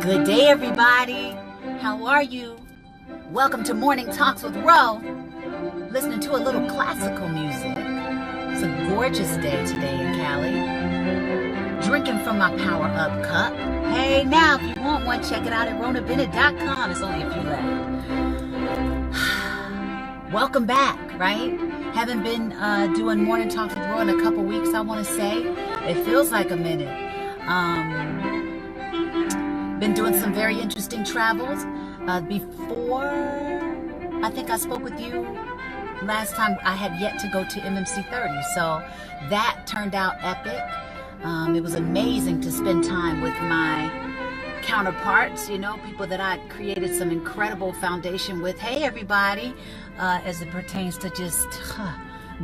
Good day, everybody. How are you? Welcome to Morning Talks with Ro. Listening to a little classical music. It's a gorgeous day today in Cali. Drinking from my Power Up cup. Hey, now, if you want one, check it out at RhonaBennett.com. It's only a few left. Welcome back, right? Haven't been doing Morning Talks with Ro in a couple weeks, I want to say. It feels like a minute. Been doing some very interesting travels. Before I think I spoke with you last time, I had yet to go to MMC 30, so that turned out epic. It was amazing to spend time with my counterparts, you know, people that I created some incredible foundation with. Hey everybody, as it pertains to just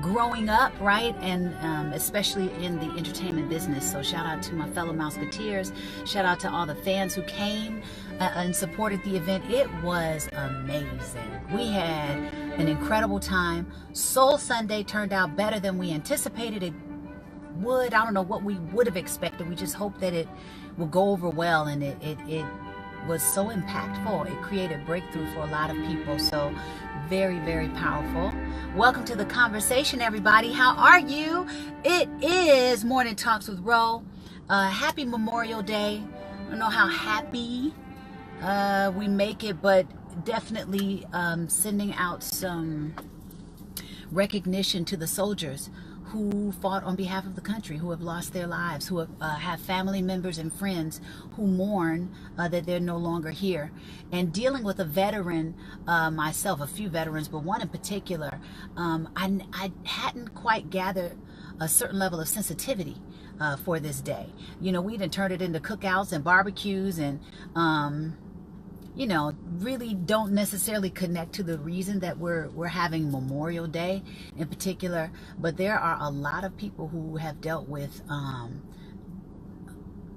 growing up, right? And especially in the entertainment business. So shout out to my fellow Mouseketeers. Shout out to all the fans who came and supported the event. It was amazing. We had an incredible time. Soul Sunday turned out better than we anticipated it would. I don't know what we would have expected. We just hoped that it would go over well, and it was so impactful. It created breakthrough for a lot of people. So very, very powerful. Welcome to the conversation, everybody. How are you? It is Morning Talks with Ro. Happy Memorial Day. I don't know how happy we make it, but definitely sending out some recognition to the soldiers who fought on behalf of the country, who have lost their lives, who have family members and friends who mourn that they're no longer here. And dealing with a veteran, myself, a few veterans, but one in particular, I hadn't quite gathered a certain level of sensitivity for this day. You know, we done turned it into cookouts and barbecues and you know, really don't necessarily connect to the reason that we're having Memorial Day in particular, but there are a lot of people who have dealt with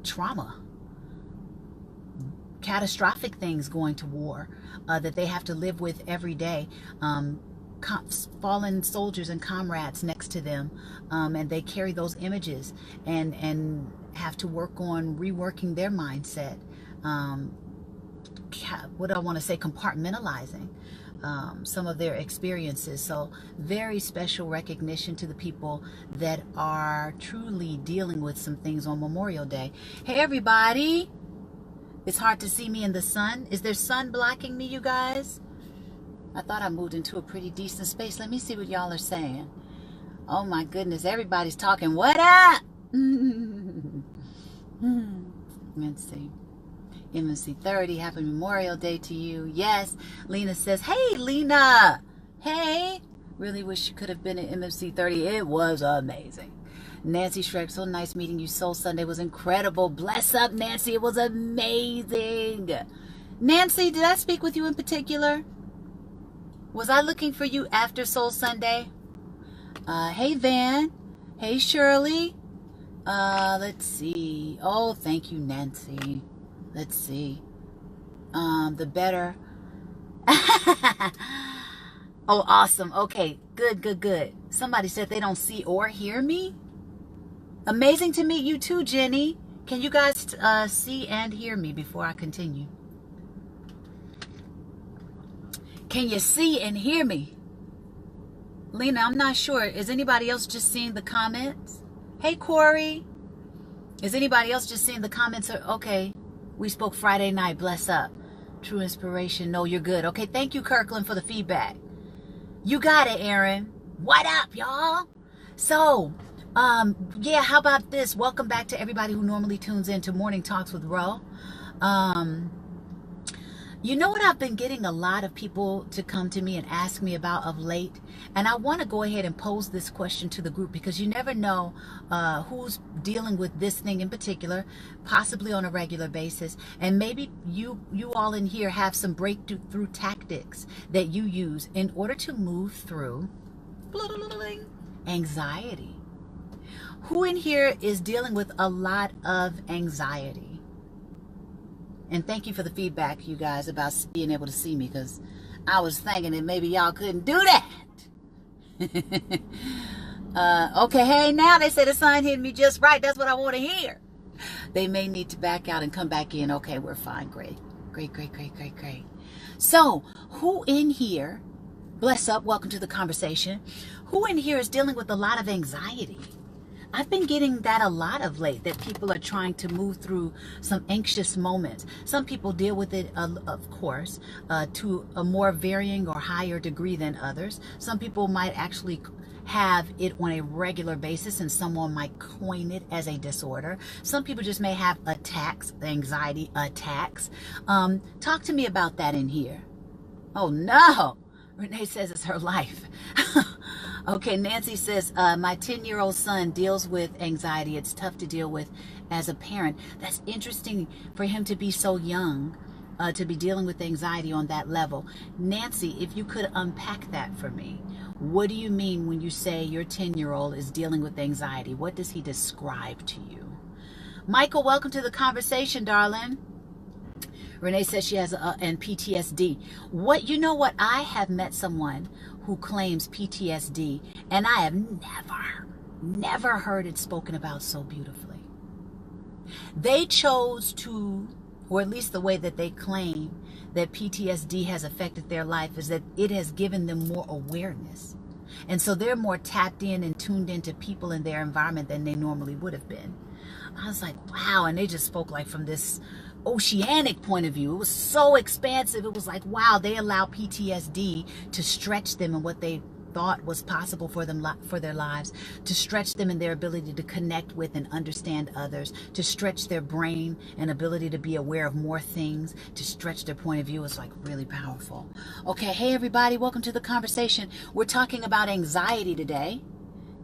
trauma, catastrophic things going to war that they have to live with every day. Fallen soldiers and comrades next to them, and they carry those images and have to work on reworking their mindset. What do I want to say, compartmentalizing some of their experiences. So very special recognition to the people that are truly dealing with some things on Memorial Day. Hey everybody, it's hard to see me in the sun. Is there sun blocking me, you guys? I thought I moved into a pretty decent space. Let me see what y'all are saying. Oh my goodness, everybody's talking. What up? Let's see. MMC 30, happy Memorial Day to you. Yes, Lena says, hey Lena, hey, really wish you could have been at MMC 30. It was amazing. Nancy Shrek, so nice meeting you. Soul Sunday was incredible. Bless up, Nancy, it was amazing. Nancy, did I speak with you in particular? Was I looking for you after Soul Sunday? Hey Van, hey Shirley. Let's see. Oh, thank you, Nancy. Let's see. The better. Oh, awesome. Okay, good. Somebody said they don't see or hear me. Amazing to meet you too, Jenny. Can you guys see and hear me before I continue? Can you see and hear me? Lena, I'm not sure. Is anybody else just seeing the comments? Hey, Corey. Is anybody else just seeing the comments? Okay. We spoke Friday night. Bless up. True inspiration. No, you're good. Okay, thank you, Kirkland, for the feedback. You got it, Aaron. What up, y'all? So, yeah, how about this? Welcome back to everybody who normally tunes in to Morning Talks with Ro. You know what I've been getting a lot of people to come to me and ask me about of late? And I want to go ahead and pose this question to the group because you never know who's dealing with this thing in particular, possibly on a regular basis. And maybe you all in here have some breakthrough tactics that you use in order to move through anxiety. Who in here is dealing with a lot of anxiety? And thank you for the feedback, you guys, about being able to see me, because I was thinking that maybe y'all couldn't do that. Okay, hey, now they say the sun hit me just right. That's what I want to hear. They may need to back out and come back in. Okay, we're fine. Great. Great, great, great, great, great. So, who in here, bless up, welcome to the conversation. Who in here is dealing with a lot of anxiety? I've been getting that a lot of late, that people are trying to move through some anxious moments. Some people deal with it, of course, to a more varying or higher degree than others. Some people might actually have it on a regular basis, and someone might coin it as a disorder. Some people just may have attacks, anxiety attacks. Talk to me about that in here. Oh no, Renee says it's her life. Okay, Nancy says, my 10-year-old son deals with anxiety. It's tough to deal with as a parent. That's interesting for him to be so young, to be dealing with anxiety on that level. Nancy, if you could unpack that for me. What do you mean when you say your 10-year-old is dealing with anxiety? What does he describe to you? Michael, welcome to the conversation, darling. Renee says she has and PTSD. You know what? I have met someone who claims PTSD, and I have never heard it spoken about so beautifully. They chose to, or at least the way that they claim that PTSD has affected their life, is that it has given them more awareness. And so they're more tapped in and tuned into people in their environment than they normally would have been. I was like, wow. And they just spoke like from this oceanic point of view. It was so expansive. It was like, wow, they allow PTSD to stretch them in what they thought was possible for them, for their lives, to stretch them in their ability to connect with and understand others, to stretch their brain and ability to be aware of more things, to stretch their point of view. It's like really powerful. Okay, hey everybody, welcome to the conversation. We're talking about anxiety today,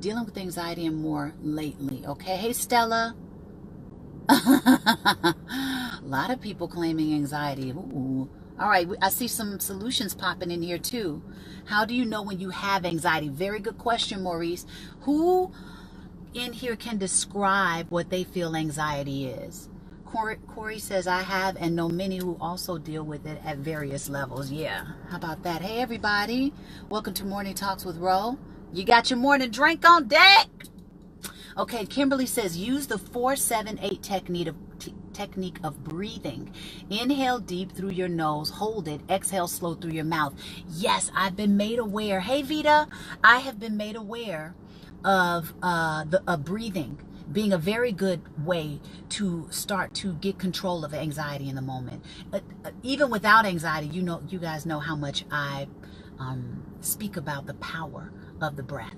dealing with anxiety and more lately. Okay, hey Stella. A lot of people claiming anxiety. Ooh. All right, I see some solutions popping in here too. How do you know when you have anxiety? Very good question, Maurice. Who in here can describe what they feel anxiety is? Corey says, I have and know many who also deal with it at various levels. Yeah, how about that? Hey, everybody. Welcome to Morning Talks with Ro. You got your morning drink on deck? Okay, Kimberly says, use the 4-7-8 technique of breathing. Inhale deep through your nose, hold it, exhale slow through your mouth. Yes, I've been made aware. Hey, Vita, I have been made aware of breathing being a very good way to start to get control of anxiety in the moment. Even without anxiety, you guys know how much I speak about the power of the breath.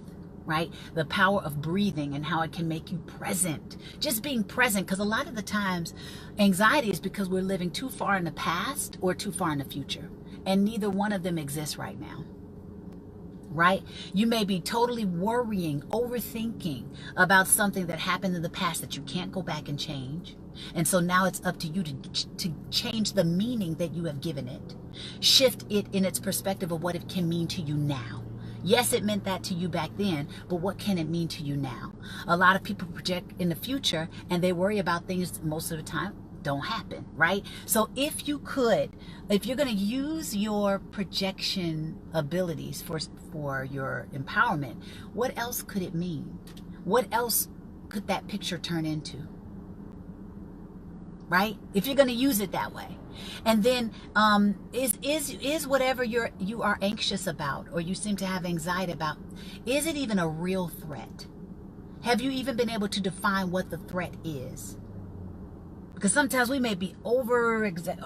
Right? The power of breathing and how it can make you present. Just being present, because a lot of the times anxiety is because we're living too far in the past or too far in the future. And neither one of them exists right now. Right? You may be totally worrying, overthinking about something that happened in the past that you can't go back and change. And so now it's up to you to change the meaning that you have given it. Shift it in its perspective of what it can mean to you now. Yes, it meant that to you back then, but what can it mean to you now? A lot of people project in the future and they worry about things most of the time don't happen, right? So if you're going to use your projection abilities for your empowerment, what else could it mean? What else could that picture turn into? Right? If you're going to use it that way. And then is whatever you are anxious about or you seem to have anxiety about, is it even a real threat? Have you even been able to define what the threat is? Because sometimes we may be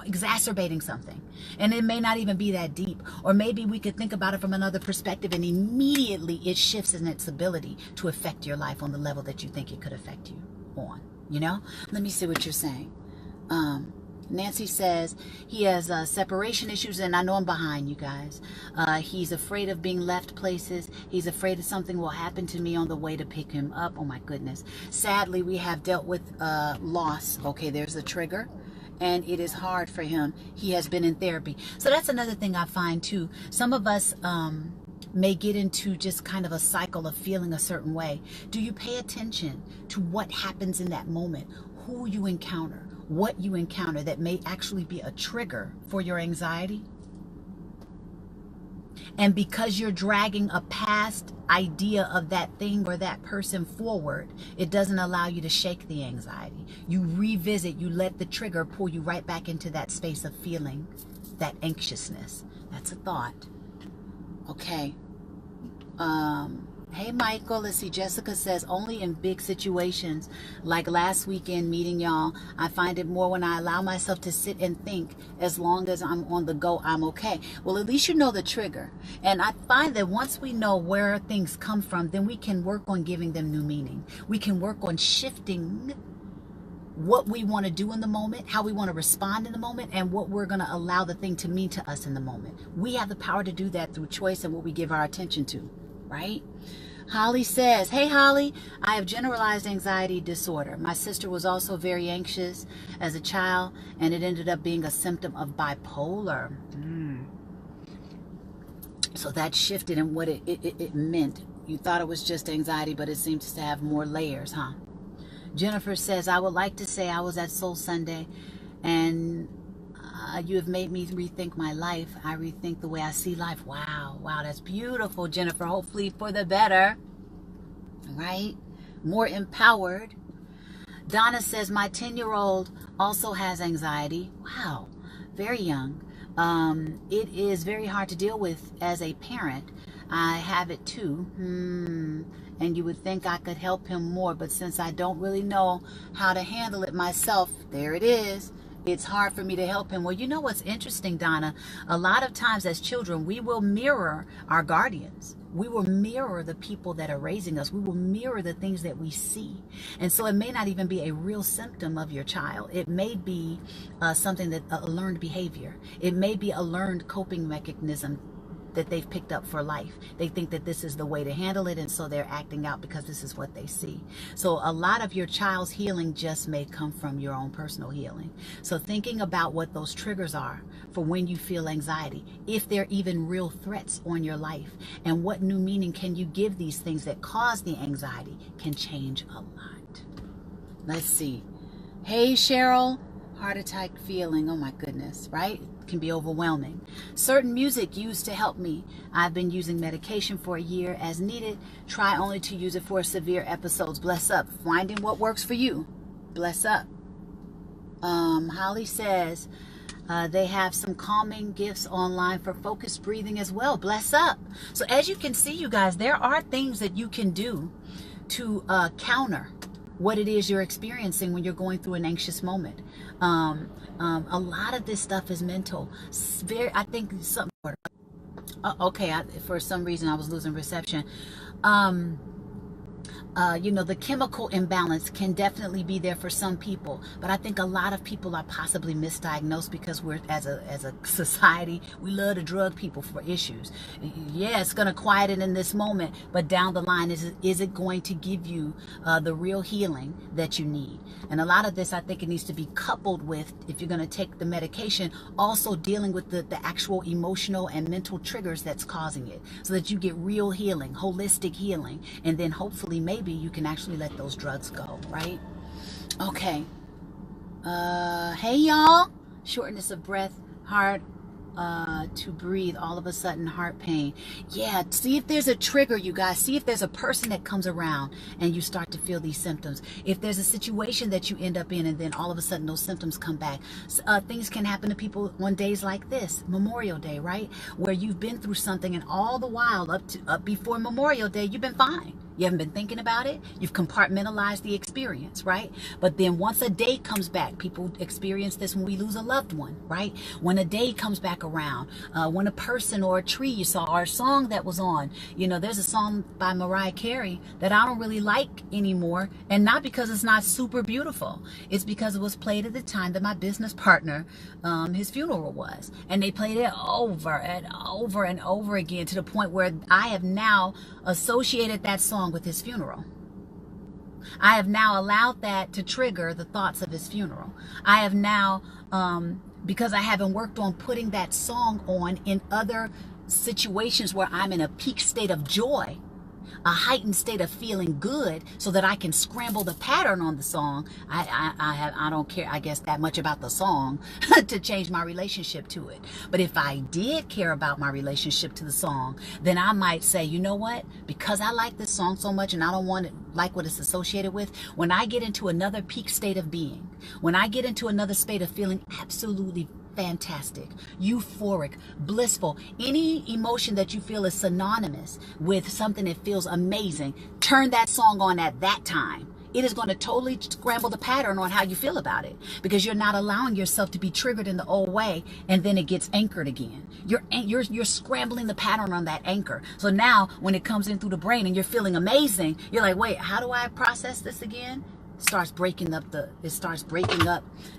exacerbating something and it may not even be that deep. Or maybe we could think about it from another perspective and immediately it shifts in its ability to affect your life on the level that you think it could affect you on. You know? Let me see what you're saying. Nancy says he has separation issues, and I know I'm behind, you guys. He's afraid of being left places. He's afraid that something will happen to me on the way to pick him up. Oh my goodness. Sadly, we have dealt with loss. Okay, there's a trigger, and it is hard for him. He has been in therapy. So that's another thing I find too. Some of us may get into just kind of a cycle of feeling a certain way. Do you pay attention to what happens in that moment? Who you encounter? What you encounter that may actually be a trigger for your anxiety? And because you're dragging a past idea of that thing or that person forward, it doesn't allow you to shake the anxiety. You revisit, you let the trigger pull you right back into that space of feeling that anxiousness. That's a thought. Okay. Hey, Michael, let's see. Jessica says, only in big situations like last weekend meeting y'all, I find it more when I allow myself to sit and think. As long as I'm on the go, I'm okay. Well, at least you know the trigger. And I find that once we know where things come from, then we can work on giving them new meaning. We can work on shifting what we want to do in the moment, how we want to respond in the moment, and what we're going to allow the thing to mean to us in the moment. We have the power to do that through choice and what we give our attention to, right? Holly says, hey Holly, I have generalized anxiety disorder. My sister was also very anxious as a child, and it ended up being a symptom of bipolar. So that shifted in what it meant. You thought it was just anxiety, but it seems to have more layers, huh? Jennifer says, I would like to say I was at Soul Sunday, and you have made me rethink my life. I rethink the way I see life. Wow, that's beautiful, Jennifer. Hopefully for the better, right? More empowered. Donna says, my 10-year-old also has anxiety. Wow, very young. It is very hard to deal with as a parent. I have it too. And you would think I could help him more, but since I don't really know how to handle it myself, there it is. It's hard for me to help him. Well, you know what's interesting, Donna? A lot of times as children, we will mirror our guardians. We will mirror the people that are raising us. We will mirror the things that we see. And so it may not even be a real symptom of your child. It may be something that a learned behavior. It may be a learned coping mechanism that they've picked up for life. They think that this is the way to handle it, and so they're acting out because this is what they see. So a lot of your child's healing just may come from your own personal healing. So thinking about what those triggers are for when you feel anxiety, if they're even real threats on your life, and what new meaning can you give these things that cause the anxiety, can change a lot. Let's see. Hey, Cheryl. Heart attack feeling. Oh my goodness, right? Can be overwhelming. Certain music used to help me. I've been using medication for a year as needed. Try only to use it for severe episodes. Bless up. Finding what works for you. Bless up. Holly says they have some calming gifts online for focused breathing as well. Bless up. So as you can see, you guys, there are things that you can do to counter what it is you're experiencing when you're going through an anxious moment. A lot of this stuff is mental. I think some. Okay, for some reason I was losing reception. You know, the chemical imbalance can definitely be there for some people, but I think a lot of people are possibly misdiagnosed because we're, as a society, we love to drug people for issues. Yeah, it's going to quiet it in this moment, but down the line, is it going to give you the real healing that you need? And a lot of this, I think it needs to be coupled with, if you're going to take the medication, also dealing with the actual emotional and mental triggers that's causing it, so that you get real healing, holistic healing, and then hopefully maybe you can actually let those drugs go, right? Okay. Hey y'all. Shortness of breath, hard to breathe, all of a sudden heart pain. Yeah, see if there's a trigger, you guys. See if there's a person that comes around and you start to feel these symptoms. If there's a situation that you end up in and then all of a sudden those symptoms come back. Things can happen to people on days like this, Memorial Day, right? Where you've been through something, and all the while up before Memorial Day, you've been fine. You haven't been thinking about it. You've compartmentalized the experience, right? But then once a day comes back, people experience this when we lose a loved one, right? When a day comes back around, when a person or a tree you saw, or a song that was on. You know, there's a song by Mariah Carey that I don't really like anymore, and not because it's not super beautiful. It's because it was played at the time that my business partner, his funeral was. And they played it over and over and over again, to the point where I have now associated that song with his funeral. I have now allowed that to trigger the thoughts of his funeral. I have now, because I haven't worked on putting that song on in other situations where I'm in a peak state of joy, a heightened state of feeling good so that I can scramble the pattern on the song, I don't care, I guess, that much about the song to change my relationship to it. But if I did care about my relationship to the song, then I might say, you know what? Because I like this song so much and I don't want it like what it's associated with, when I get into another peak state of being, when I get into another state of feeling absolutely fantastic, euphoric, blissful, any emotion that you feel is synonymous with something that feels amazing, turn that song on at that time. It is going to totally scramble the pattern on how you feel about it, because you're not allowing yourself to be triggered in the old way, and then it gets anchored again. You're scrambling the pattern on that anchor. So now when it comes in through the brain and you're feeling amazing, you're like, wait, how do I process this again? It starts breaking up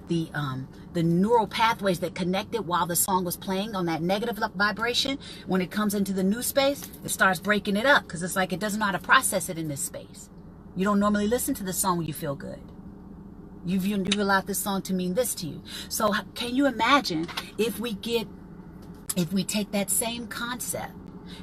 the neural pathways that connected while the song was playing on that negative vibration. When it comes into the new space, it starts breaking it up, because it's like it doesn't know how to process it in this space. You don't normally listen to the song when you feel good. You've allowed this song to mean this to you. So can you imagine if we take that same concept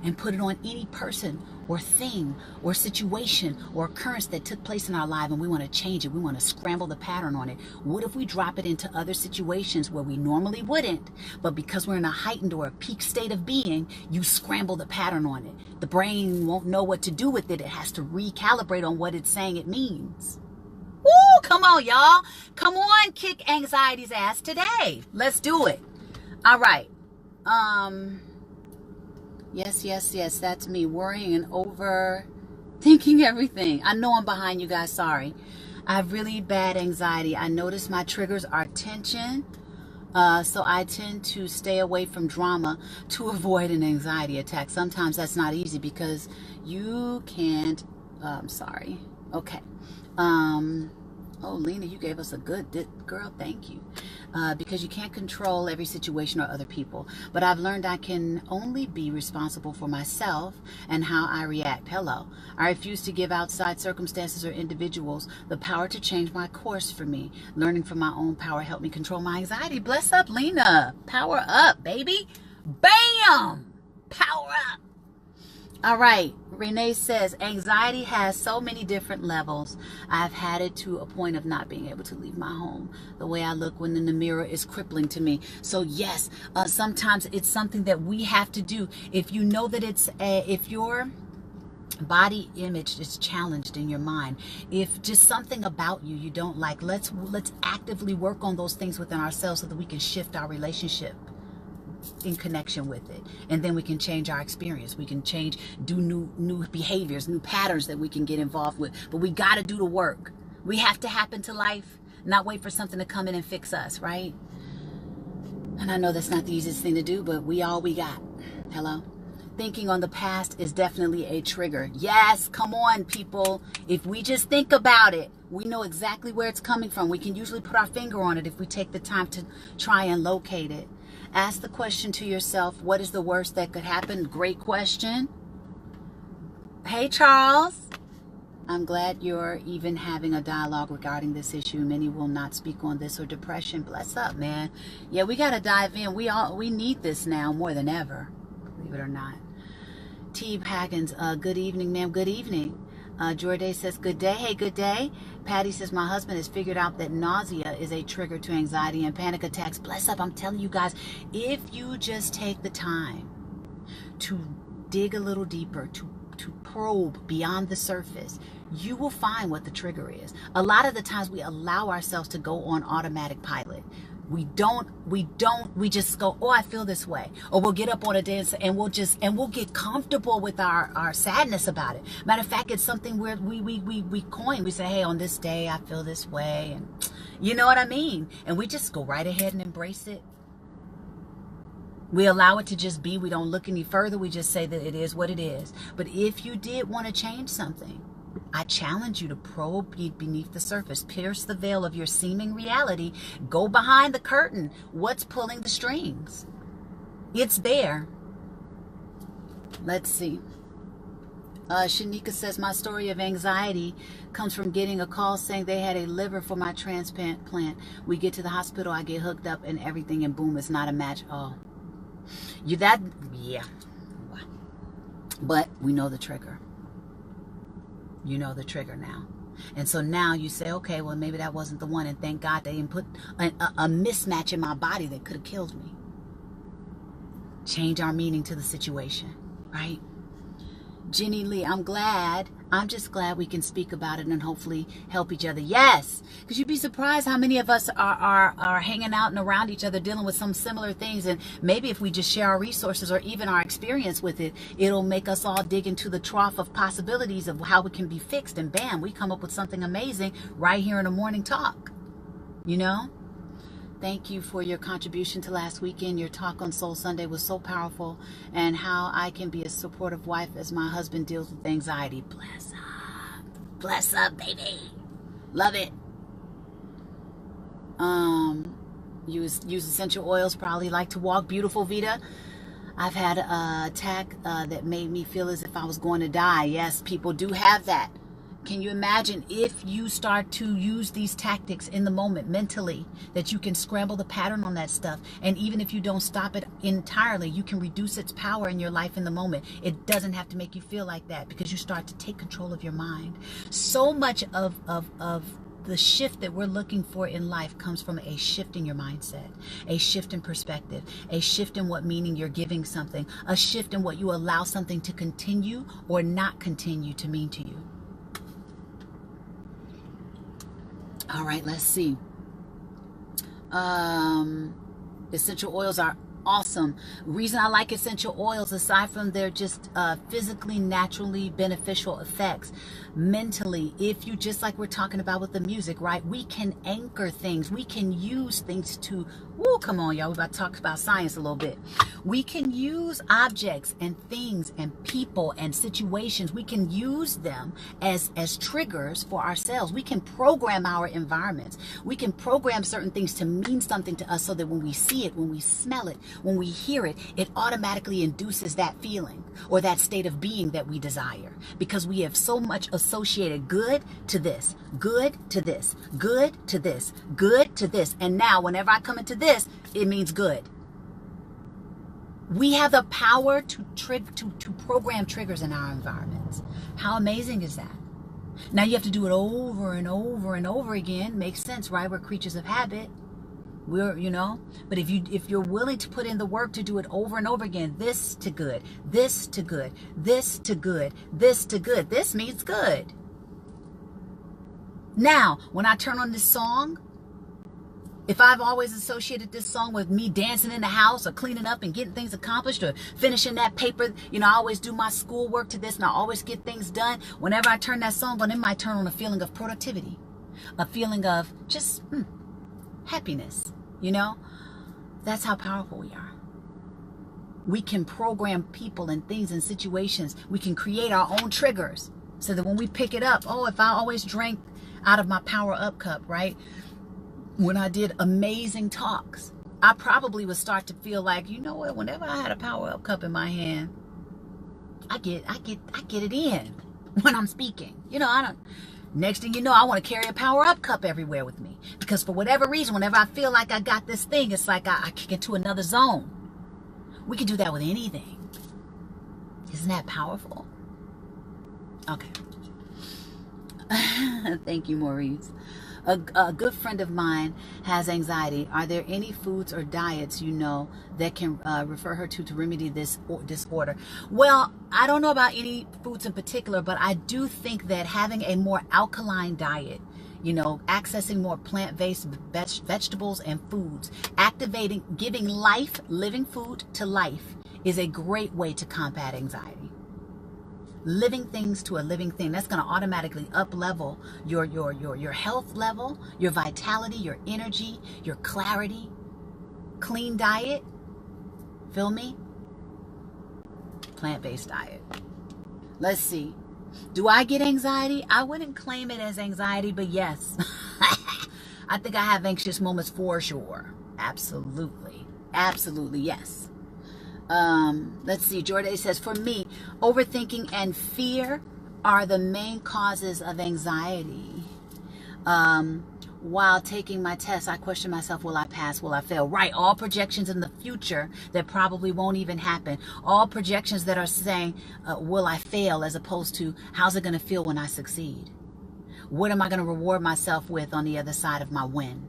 and put it on any person or thing or situation or occurrence that took place in our life, and we want to change it, we want to scramble the pattern on it? What if we drop it into other situations where we normally wouldn't, but because we're in a heightened or a peak state of being, you scramble the pattern on it? The brain won't know what to do with it. It has to recalibrate on what it's saying it means. Woo! Come on, y'all. Come on, kick anxiety's ass today. Let's do it. All right. Yes, that's me, worrying and overthinking everything. I know I'm behind you guys, sorry. I have really bad anxiety. I notice my triggers are tension, so I tend to stay away from drama to avoid an anxiety attack. Sometimes that's not easy because you can't, sorry. Okay. Oh, Lena, you gave us a good girl. Thank you. Because you can't control every situation or other people. But I've learned I can only be responsible for myself and how I react. Hello. I refuse to give outside circumstances or individuals the power to change my course for me. Learning from my own power helped me control my anxiety. Bless up, Lena. Power up, baby. Bam! Power up. All right, Renee says, anxiety has so many different levels. I've had it to a point of not being able to leave my home. The way I look when in the mirror is crippling to me. So yes, sometimes it's something that we have to do. If you know that if your body image is challenged in your mind, if just something about you don't like, let's actively work on those things within ourselves so that we can shift our relationship in connection with it, and then we can change our experience. We can do new behaviors, new patterns that we can get involved with. But we got to do the work. We have to happen to life, not wait for something to come in and fix us, right? And I know that's not the easiest thing to do, but we all we got. Hello? Thinking on the past is definitely a trigger. Yes, come on, people. If we just think about it, we know exactly where it's coming from. We can usually put our finger on it if we take the time to try and locate it. Ask the question to yourself, what is the worst that could happen? Great question. Hey, Charles. I'm glad you're even having a dialogue regarding this issue. Many will not speak on this or depression. Bless up, man. Yeah, we got to dive in. We need this now more than ever, believe it or not. T. Haggins, good evening, ma'am. Good evening. Jorday says, good day. Hey, good day. Patty says, my husband has figured out that nausea is a trigger to anxiety and panic attacks. Bless up. I'm telling you guys, if you just take the time to dig a little deeper, to probe beyond the surface, you will find what the trigger is. A lot of the times we allow ourselves to go on automatic pilot. We just go, oh, I feel this way. Or we'll get up on a day and we'll get comfortable with our sadness about it. Matter of fact, it's something where we coin. We say, hey, on this day, I feel this way. And you know what I mean? And we just go right ahead and embrace it. We allow it to just be. We don't look any further. We just say that it is what it is. But if you did want to change something, I challenge you to probe beneath the surface, pierce the veil of your seeming reality, go behind the curtain. What's pulling the strings? It's there. Let's see. Shanika says, my story of anxiety comes from getting a call saying they had a liver for my transplant plant. We get to the hospital, I get hooked up and everything, and boom, it's not a match. Oh, yeah. But we know the trigger. You know the trigger now. And so now you say, okay, well, maybe that wasn't the one. And thank God they didn't put a mismatch in my body that could have killed me. Change our meaning to the situation, right? Jenny Lee, I'm just glad we can speak about it and hopefully help each other. Yes, because you'd be surprised how many of us are hanging out and around each other dealing with some similar things. And maybe if we just share our resources or even our experience with it, it'll make us all dig into the trough of possibilities of how it can be fixed. And bam, we come up with something amazing right here in a morning talk, you know? Thank you for your contribution to last weekend. Your talk on Soul Sunday was so powerful, and how I can be a supportive wife as my husband deals with anxiety. Bless up. Bless up, baby. Love it. Use essential oils. Probably like to walk. Beautiful, Vita. I've had an attack that made me feel as if I was going to die. Yes, people do have that. Can you imagine if you start to use these tactics in the moment mentally, that you can scramble the pattern on that stuff? And even if you don't stop it entirely, you can reduce its power in your life in the moment. It doesn't have to make you feel like that, because you start to take control of your mind. So much of the shift that we're looking for in life comes from a shift in your mindset, a shift in perspective, a shift in what meaning you're giving something, a shift in what you allow something to continue or not continue to mean to you. All right, let's see. Essential oils are awesome. Reason I like essential oils, aside from their just physically, naturally beneficial effects, mentally, if you, just like we're talking about with the music, right? We can anchor things. We can use things to, woo, come on, y'all. We're about to talk about science a little bit. We can use objects and things and people and situations. We can use them as triggers for ourselves. We can program our environments. We can program certain things to mean something to us, so that when we see it, when we smell it, when we hear it, it automatically induces that feeling or that state of being that we desire, because we have so much associated good to this, good to this, good to this, good to this. And now whenever I come into this, it means good. We have the power to program triggers in our environments. How amazing is that? Now you have to do it over and over and over again. Makes sense, right? We're creatures of habit. You know, but if you're willing to put in the work to do it over and over again, this to good, this to good, this to good, this to good, this means good. Now, when I turn on this song, if I've always associated this song with me dancing in the house or cleaning up and getting things accomplished or finishing that paper, you know, I always do my schoolwork to this and I always get things done. Whenever I turn that song on, it might turn on a feeling of productivity, a feeling of just happiness. You know, that's how powerful we are. We can program people and things and situations. We can create our own triggers, so that when we pick it up, oh, if I always drank out of my Power Up cup, right? When I did amazing talks, I probably would start to feel like, you know what, whenever I had a Power Up cup in my hand, I get it in when I'm speaking. You know, next thing you know, I want to carry a Power Up cup everywhere with me, because for whatever reason, whenever I feel like I got this thing, it's like I kick into another zone. We can do that with anything. Isn't that powerful? Okay. Thank you, Maurice. A good friend of mine has anxiety. Are there any foods or diets you know that can refer her to remedy this disorder? Well, I don't know about any foods in particular, but I do think that having a more alkaline diet, you know, accessing more plant-based vegetables and foods, giving life, living food to life, is a great way to combat anxiety. Living things to a living thing, that's going to automatically up level your health level, your vitality, your energy, your clarity. Clean diet, feel me? Plant-based diet. Let's see. Do I get anxiety? I wouldn't claim it as anxiety, but yes. I think I have anxious moments for sure. Absolutely. Absolutely, yes. Let's see. Jordan says, for me, overthinking and fear are the main causes of anxiety. while taking my test, I question myself, will I pass, will I fail? Right, all projections in the future that probably won't even happen. All projections that are saying, will I fail, as opposed to, how's it going to feel when I succeed? What am I going to reward myself with on the other side of my win?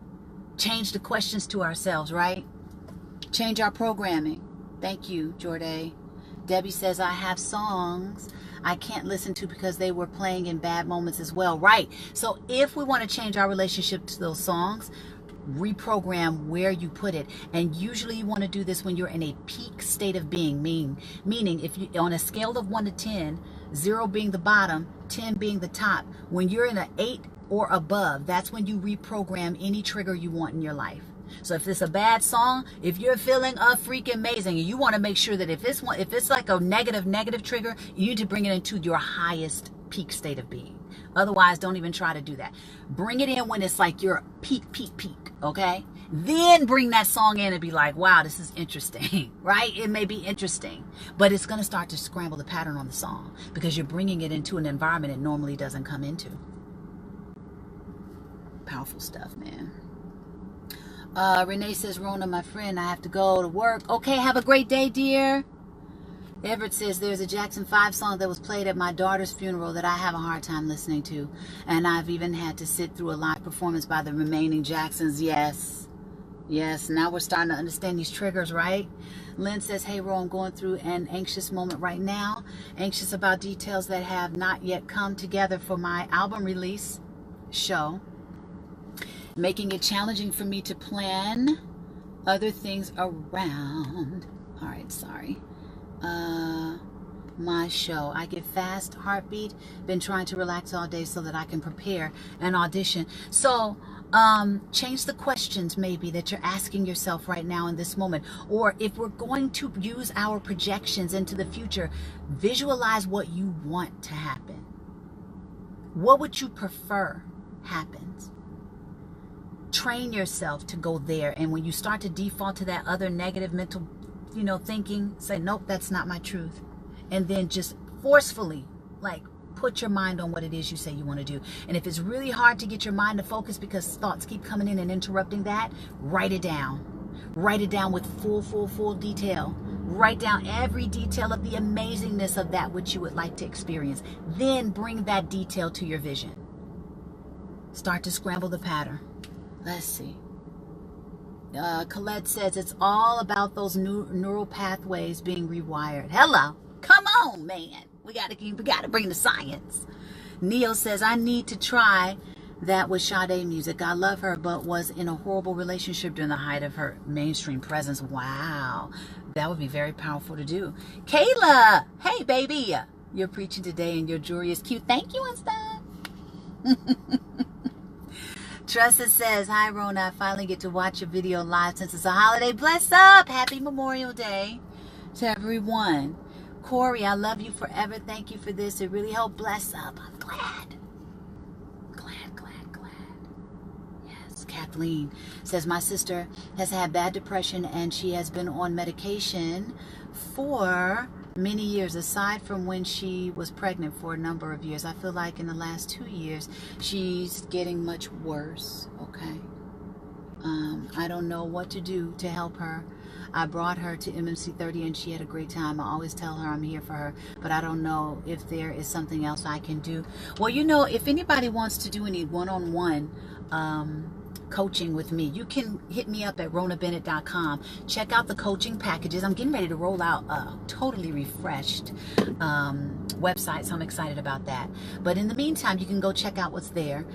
Change the questions to ourselves, right? Change our programming. Thank you, Jorday. Debbie says, I have songs I can't listen to because they were playing in bad moments as well. Right. So if we want to change our relationship to those songs, reprogram where you put it. And usually you want to do this when you're in a peak state of being, meaning if you, on a scale of 1 to 10, 0 being the bottom, 10 being the top, when you're in an 8 or above, that's when you reprogram any trigger you want in your life. So if it's a bad song, if you're feeling freaking amazing, and you want to make sure that if it's like a negative trigger, you need to bring it into your highest peak state of being. Otherwise, don't even try to do that. Bring it in when it's like your peak, okay? Then bring that song in and be like, wow, this is interesting, right? It may be interesting, but it's going to start to scramble the pattern on the song because you're bringing it into an environment it normally doesn't come into. Powerful stuff, man. Renee says, Rhona, my friend, I have to go to work. Okay, have a great day, dear. Everett says, there's a Jackson 5 song that was played at my daughter's funeral that I have a hard time listening to. And I've even had to sit through a live performance by the remaining Jacksons. Yes. Yes, now we're starting to understand these triggers, right? Lynn says, hey, Ro, I'm going through an anxious moment right now. Anxious about details that have not yet come together for my album release show. Making it challenging for me to plan other things around. All right, sorry. My show. I get fast heartbeat. Been trying to relax all day so that I can prepare an audition. So change the questions maybe that you're asking yourself right now in this moment. Or if we're going to use our projections into the future, visualize what you want to happen. What would you prefer happens? Train yourself to go there. And when you start to default to that other negative mental, thinking, say, nope, that's not my truth. And then just forcefully, like, put your mind on what it is you say you want to do. And if it's really hard to get your mind to focus because thoughts keep coming in and interrupting that, write it down. Write it down with full detail. Write down every detail of the amazingness of that which you would like to experience. Then bring that detail to your vision. Start to scramble the pattern. Let's see. Colette says it's all about those neural pathways being rewired. Hello. Come on, man. We got to bring the science. Neo says, I need to try that with Sade music. I love her, but was in a horrible relationship during the height of her mainstream presence. Wow. That would be very powerful to do. Kayla. Hey, baby. You're preaching today and your jewelry is cute. Thank you, Insta. Tressa says, hi, Rhona. I finally get to watch your video live since it's a holiday. Bless up. Happy Memorial Day to everyone. Corey, I love you forever. Thank you for this. It really helped. Bless up. I'm glad. Glad. Yes. Kathleen says, my sister has had bad depression and she has been on medication for many years, aside from when she was pregnant for a number of years. I feel like in the last 2 years, she's getting much worse. Okay. I don't know what to do to help her. I brought her to MMC 30 and she had a great time. I always tell her I'm here for her, but I don't know if there is something else I can do. Well, if anybody wants to do any one-on-one coaching with me, you can hit me up at rhonabennett.com. Check out the coaching packages. I'm getting ready to roll out a totally refreshed website, so I'm excited about that. But in the meantime, you can go check out what's there.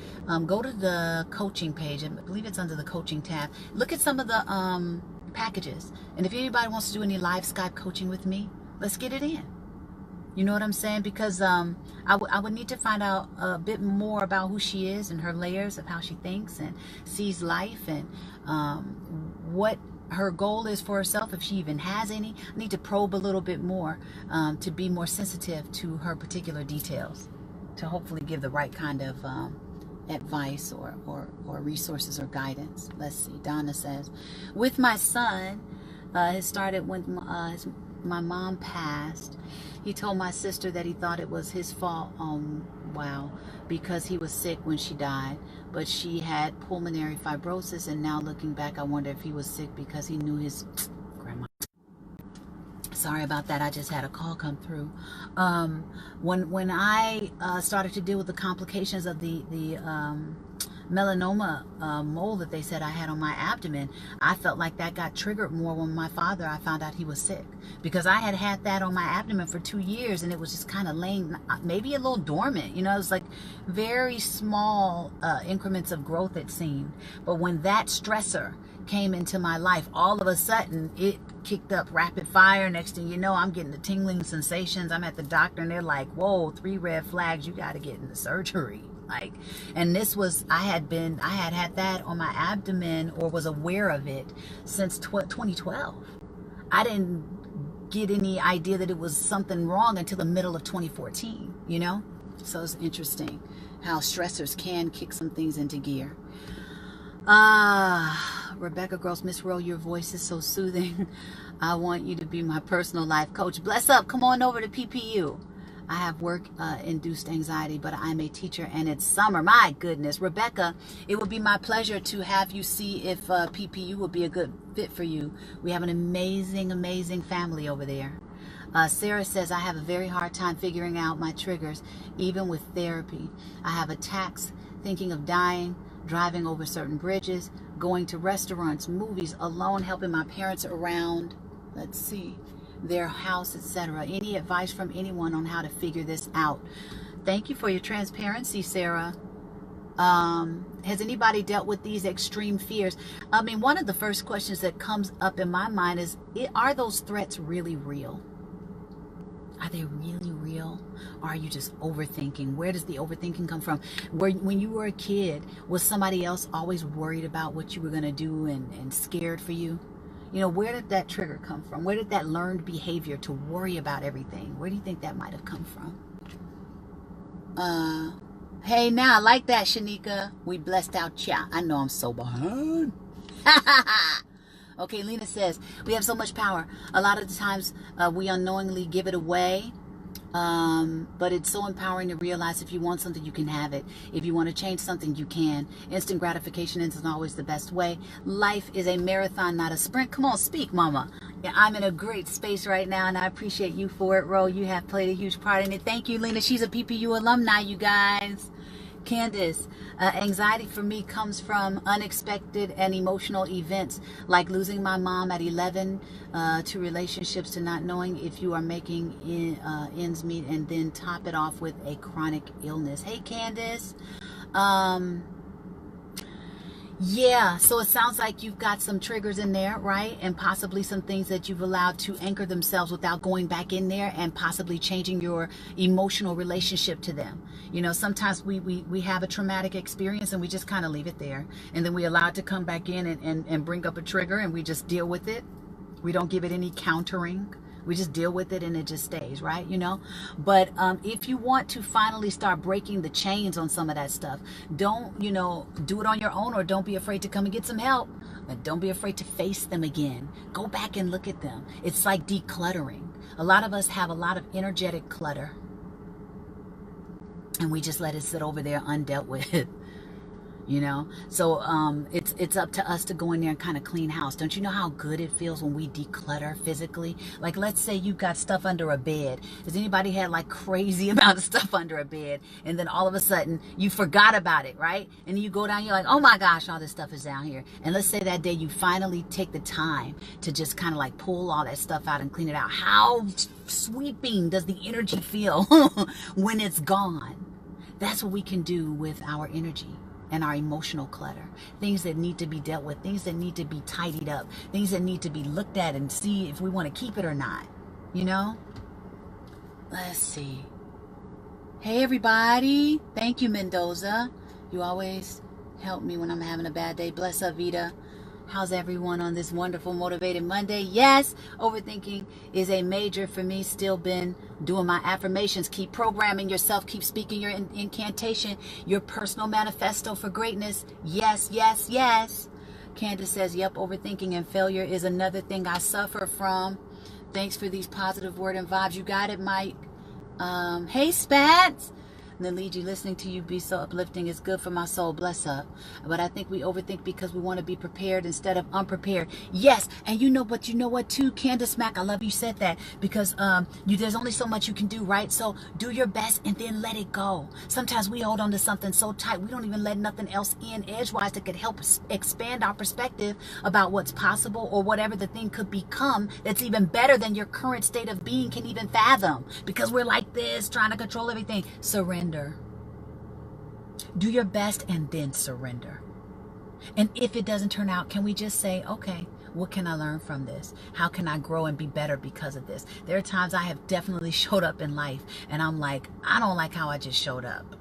Go to the coaching page. I believe it's under the coaching tab. Look at some of the packages. And if anybody wants to do any live Skype coaching with me, let's get it in. You know what I'm saying? Because I would need to find out a bit more about who she is and her layers of how she thinks and sees life, and what her goal is for herself, if she even has any. I need to probe a little bit more to be more sensitive to her particular details, to hopefully give the right kind of advice or resources or guidance. Let's see. Donna says, with my son, it started when my mom passed, he told my sister that he thought it was his fault. Wow, because he was sick when she died, but she had pulmonary fibrosis, and now looking back, I wonder if he was sick because he knew his grandma. Sorry about that. I just had a call come through. When I started to deal with the complications of the melanoma mole that they said I had on my abdomen, I felt like that got triggered more when my father, I found out he was sick, because I had had that on my abdomen for 2 years, and it was just kind of laying, maybe a little dormant, you know. It was like very small increments of growth, it seemed. But when that stressor came into my life, all of a sudden it kicked up rapid fire. Next thing you know, I'm getting the tingling sensations. I'm at the doctor and they're like, whoa, 3 red flags, you got to get into surgery. Like, and this was, I had had that on my abdomen, or was aware of it, since 2012. I didn't get any idea that it was something wrong until the middle of 2014, you know. So it's interesting how stressors can kick some things into gear. Rebecca Gross, Miss Rowe, your voice is so soothing. I want you to be my personal life coach. Bless up. Come on over to PPU. I have work-induced anxiety, but I'm a teacher and it's summer. My goodness. Rebecca, it would be my pleasure to have you see if PPU would be a good fit for you. We have an amazing, amazing family over there. Sarah says, I have a very hard time figuring out my triggers, even with therapy. I have attacks, thinking of dying, driving over certain bridges, going to restaurants, movies, alone, helping my parents around, let's see, their house, etc. Any advice from anyone on how to figure this out? Thank you for your transparency, Sarah. Has anybody dealt with these extreme fears? I mean, one of the first questions that comes up in my mind is, are those threats really real? Are they really real? Or are you just overthinking? Where does the overthinking come from? When you were a kid, was somebody else always worried about what you were going to do and scared for you? You know, where did that trigger come from? Where did that learned behavior to worry about everything? Where do you think that might have come from? Hey, now, I like that, Shanika. We blessed out, ya. I know I'm so behind. Okay, Lena says, we have so much power. A lot of the times we unknowingly give it away. But it's so empowering to realize if you want something, you can have it. If you want to change something, you can. Instant gratification isn't always the best way. Life is a marathon, not a sprint. Come on, speak, mama. Yeah, I'm in a great space right now, and I appreciate you for it, Ro. You have played a huge part in it. Thank you, Lena. She's a PPU alumni, you guys. Candace, anxiety for me comes from unexpected and emotional events, like losing my mom at 11, to relationships, to not knowing if you are making ends meet, and then top it off with a chronic illness. Hey, Candace. Yeah, so it sounds like you've got some triggers in there, right? And possibly some things that you've allowed to anchor themselves without going back in there and possibly changing your emotional relationship to them. You know, sometimes we have a traumatic experience and we just kind of leave it there. And then we allow it to come back in and bring up a trigger, and we just deal with it. We don't give it any countering. We just deal with it and it just stays, right? You know, but if you want to finally start breaking the chains on some of that stuff, don't, you know, do it on your own, or don't be afraid to come and get some help. Don't be afraid to face them again. Go back and look at them. It's like decluttering. A lot of us have a lot of energetic clutter, and we just let it sit over there undealt with. You know, so it's up to us to go in there and kind of clean house. Don't you know how good it feels when we declutter physically? Like, let's say you got stuff under a bed. Has anybody had like crazy amount of stuff under a bed, and then all of a sudden you forgot about it, right? And you go down, you're like, oh my gosh, all this stuff is down here. And let's say that day you finally take the time to just kind of like pull all that stuff out and clean it out. How sweeping does the energy feel when it's gone? That's what we can do with our energy and our emotional clutter. Things that need to be dealt with, things that need to be tidied up, things that need to be looked at and see if we want to keep it or not. You know? Let's see. Hey, everybody. Thank you, Mendoza. You always help me when I'm having a bad day. Bless up, Vita. How's everyone on this wonderful Motivated Monday? Yes, overthinking is a major for me. Still been doing my affirmations. Keep programming yourself. Keep speaking your incantation, your personal manifesto for greatness. Yes, yes, yes. Candace says, yep, overthinking and failure is another thing I suffer from. Thanks for these positive word and vibes. You got it, Mike. Hey, Spats. Naliji, listening to you be so uplifting is good for my soul. Bless up. But I think we overthink because we want to be prepared instead of unprepared. Yes, and you know what too, Candace Mack, I love you said that, because there's only so much you can do, right? So do your best and then let it go. Sometimes we hold on to something so tight we don't even let nothing else in edgewise that could help expand our perspective about what's possible or whatever the thing could become that's even better than your current state of being can even fathom, because we're like this trying to control everything. Surrender. Do your best and then surrender. And if it doesn't turn out, can we just say, okay, what can I learn from this? How can I grow and be better because of this? There are times I have definitely showed up in life and I'm like, I don't like how I just showed up.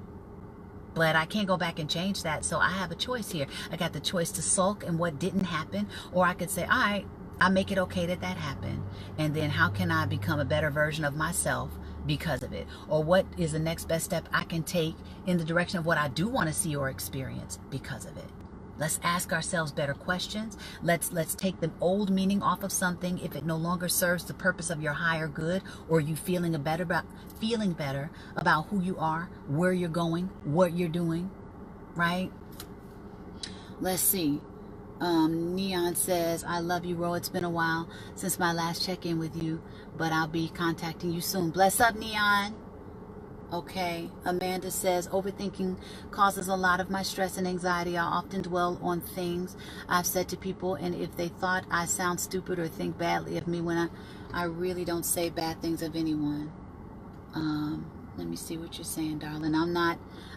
But I can't go back and change that. So I have a choice here. I got the choice to sulk and what didn't happen, or I could say, all right, I make it okay that happened. And then how can I become a better version of myself because of it? Or what is the next best step I can take in the direction of what I do want to see or experience because of it? Let's ask ourselves better questions. Let's take the old meaning off of something if it no longer serves the purpose of your higher good, or you feeling better about who you are, where you're going, what you're doing, right? Let's see. Neon says, I love you, Ro. It's been a while since my last check-in with you, but I'll be contacting you soon. Bless up, Neon. Okay. Amanda says, overthinking causes a lot of my stress and anxiety. I often dwell on things I've said to people, and if they thought I sound stupid or think badly of me when I really don't say bad things of anyone. Let me see what you're saying, darling.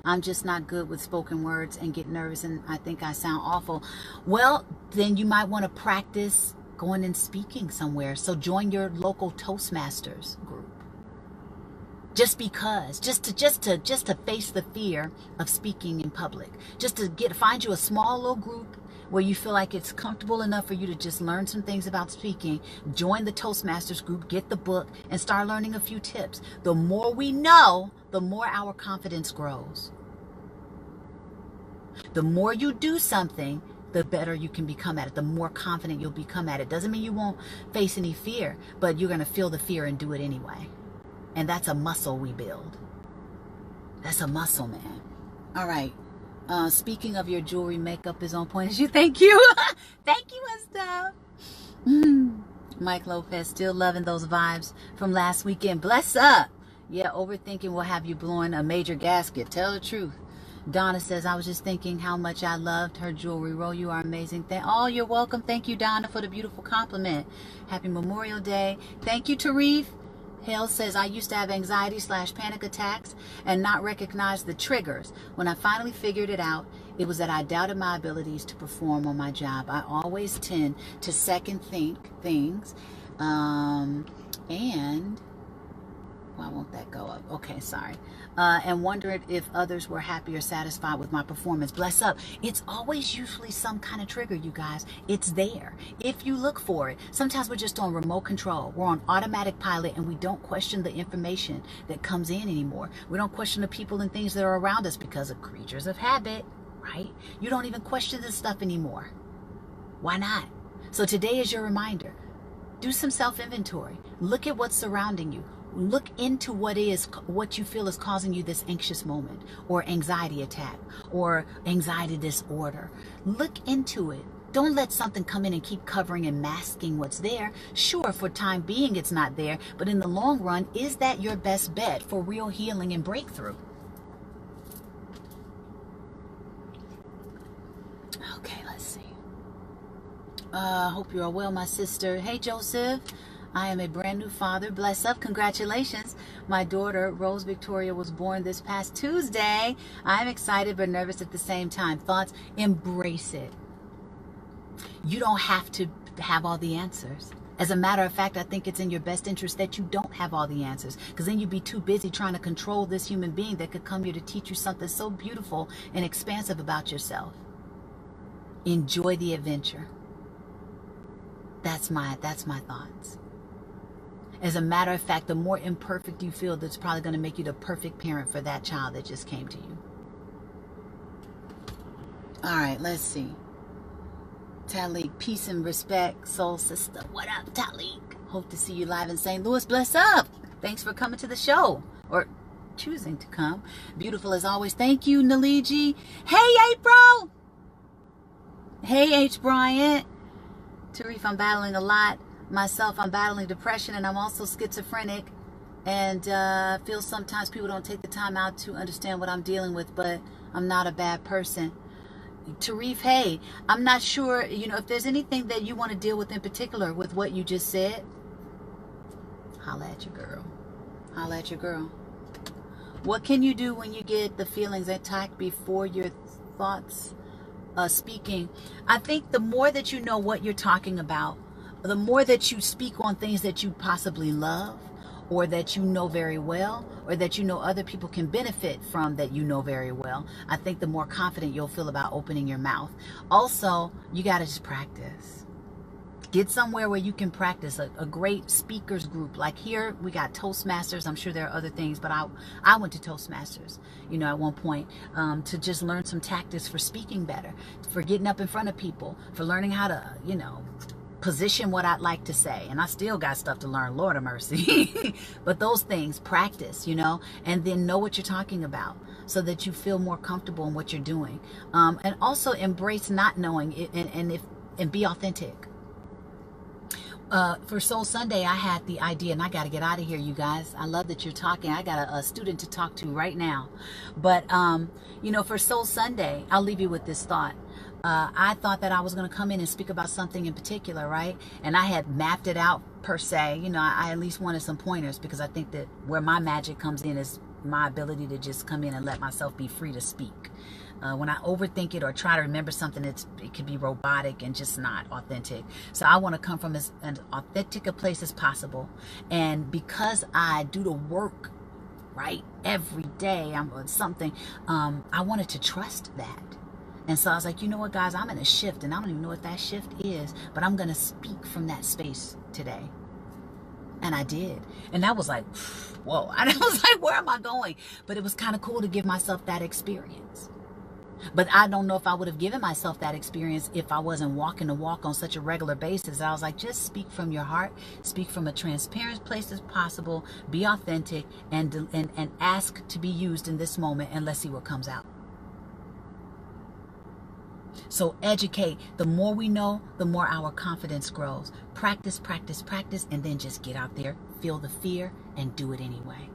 I'm just not good with spoken words and get nervous and I think I sound awful. Well, then you might want to practice going and speaking somewhere. So join your local Toastmasters group. Just to face the fear of speaking in public. Just to find you a small little group where you feel like it's comfortable enough for you to just learn some things about speaking. Join the Toastmasters group, get the book, and start learning a few tips. The more we know, the more our confidence grows. The more you do something, the better you can become at it. The more confident you'll become at it. Doesn't mean you won't face any fear, but you're going to feel the fear and do it anyway. And that's a muscle we build. That's a muscle, man. All right. Speaking of your jewelry, makeup is on point as you. Thank you. Thank you and stuff. Mike Lopez, still loving those vibes from last weekend. Bless up. Yeah, overthinking will have you blowing a major gasket. Tell the truth. Donna says, I was just thinking how much I loved her jewelry. Ro, you are amazing. Oh, you're welcome. Thank you, Donna, for the beautiful compliment. Happy Memorial Day. Thank you, Tarif. Hale says, I used to have anxiety/panic attacks and not recognize the triggers. When I finally figured it out, it was that I doubted my abilities to perform on my job. I always tend to second think things. And why won't that go up? Okay, sorry. And wondered if others were happy or satisfied with my performance. Bless up. It's always usually some kind of trigger, you guys. It's there if you look for it. Sometimes we're just on remote control. We're on automatic pilot and we don't question the information that comes in anymore. We don't question the people and things that are around us because of creatures of habit, right? You don't even question this stuff anymore. Why not? So today is your reminder. Do some self-inventory. Look at what's surrounding you. Look into what you feel is causing you this anxious moment or anxiety attack or anxiety disorder. Look into it. Don't let something come in and keep covering and masking what's there. Sure, for time being it's not there, but in the long run, is that your best bet for real healing and breakthrough? Okay, let's see. Hope you're well, my sister. Hey, Joseph. I am a brand new father. Bless up. Congratulations. My daughter, Rose Victoria, was born this past Tuesday. I'm excited but nervous at the same time. Thoughts? Embrace it. You don't have to have all the answers. As a matter of fact, I think it's in your best interest that you don't have all the answers, because then you'd be too busy trying to control this human being that could come here to teach you something so beautiful and expansive about yourself. Enjoy the adventure. That's my thoughts. As a matter of fact, the more imperfect you feel, that's probably going to make you the perfect parent for that child that just came to you. All right, let's see. Talik, peace and respect, soul sister. What up, Talik? Hope to see you live in St. Louis. Bless up. Thanks for coming to the show, or choosing to come. Beautiful as always. Thank you, Naliji. Hey, April. Hey, H. Bryant. Tarif, I'm battling a lot. Myself, I'm battling depression, and I'm also schizophrenic. And feel sometimes people don't take the time out to understand what I'm dealing with, but I'm not a bad person. Tarif, hey, I'm not sure, if there's anything that you want to deal with in particular with what you just said, holla at your girl. Holla at your girl. What can you do when you get the feelings attacked before your thoughts speaking? I think the more that you know what you're talking about, the more that you speak on things that you possibly love, or that you know very well, or that you know other people can benefit from that you know very well, I think the more confident you'll feel about opening your mouth. Also, you got to just practice. Get somewhere where you can practice. A great speakers group. Like here, we got Toastmasters. I'm sure there are other things, but I went to Toastmasters, at one point, to just learn some tactics for speaking better, for getting up in front of people, for learning how to, position what I'd like to say. And I still got stuff to learn, Lord of mercy. But those things, practice, and then know what you're talking about so that you feel more comfortable in what you're doing. And also embrace not knowing it, and be authentic. For Soul Sunday, I had the idea, and I got to get out of here, you guys. I love that you're talking. I got a student to talk to right now. But, for Soul Sunday, I'll leave you with this thought. I thought that I was going to come in and speak about something in particular, right? And I had mapped it out per se. I at least wanted some pointers, because I think that where my magic comes in is my ability to just come in and let myself be free to speak. When I overthink it or try to remember something, it could be robotic and just not authentic. So I want to come from as an authentic a place as possible. And because I do the work, right, every day, I wanted to trust that. And so I was like, you know what, guys, I'm in a shift, and I don't even know what that shift is, but I'm going to speak from that space today. And I did. And that was like, whoa. And I was like, where am I going? But it was kind of cool to give myself that experience. But I don't know if I would have given myself that experience if I wasn't walking the walk on such a regular basis. I was like, just speak from your heart, speak from a transparent place as possible, be authentic, and ask to be used in this moment, and let's see what comes out. So educate. The more we know, the more our confidence grows. Practice, practice, practice, and then just get out there, feel the fear, and do it anyway.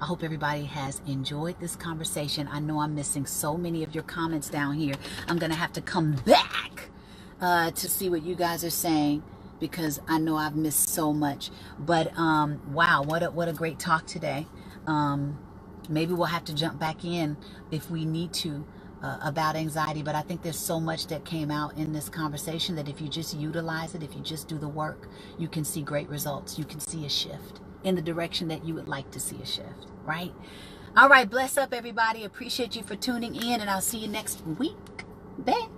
I hope everybody has enjoyed this conversation. I know I'm missing so many of your comments down here. I'm going to have to come back to see what you guys are saying, because I know I've missed so much. But wow, what a great talk today. Maybe we'll have to jump back in if we need to about anxiety. But I think there's so much that came out in this conversation that if you just utilize it, if you just do the work, you can see great results. You can see a shift in the direction that you would like to see a shift, right? All right, bless up, everybody. Appreciate you for tuning in, and I'll see you next week. Bye.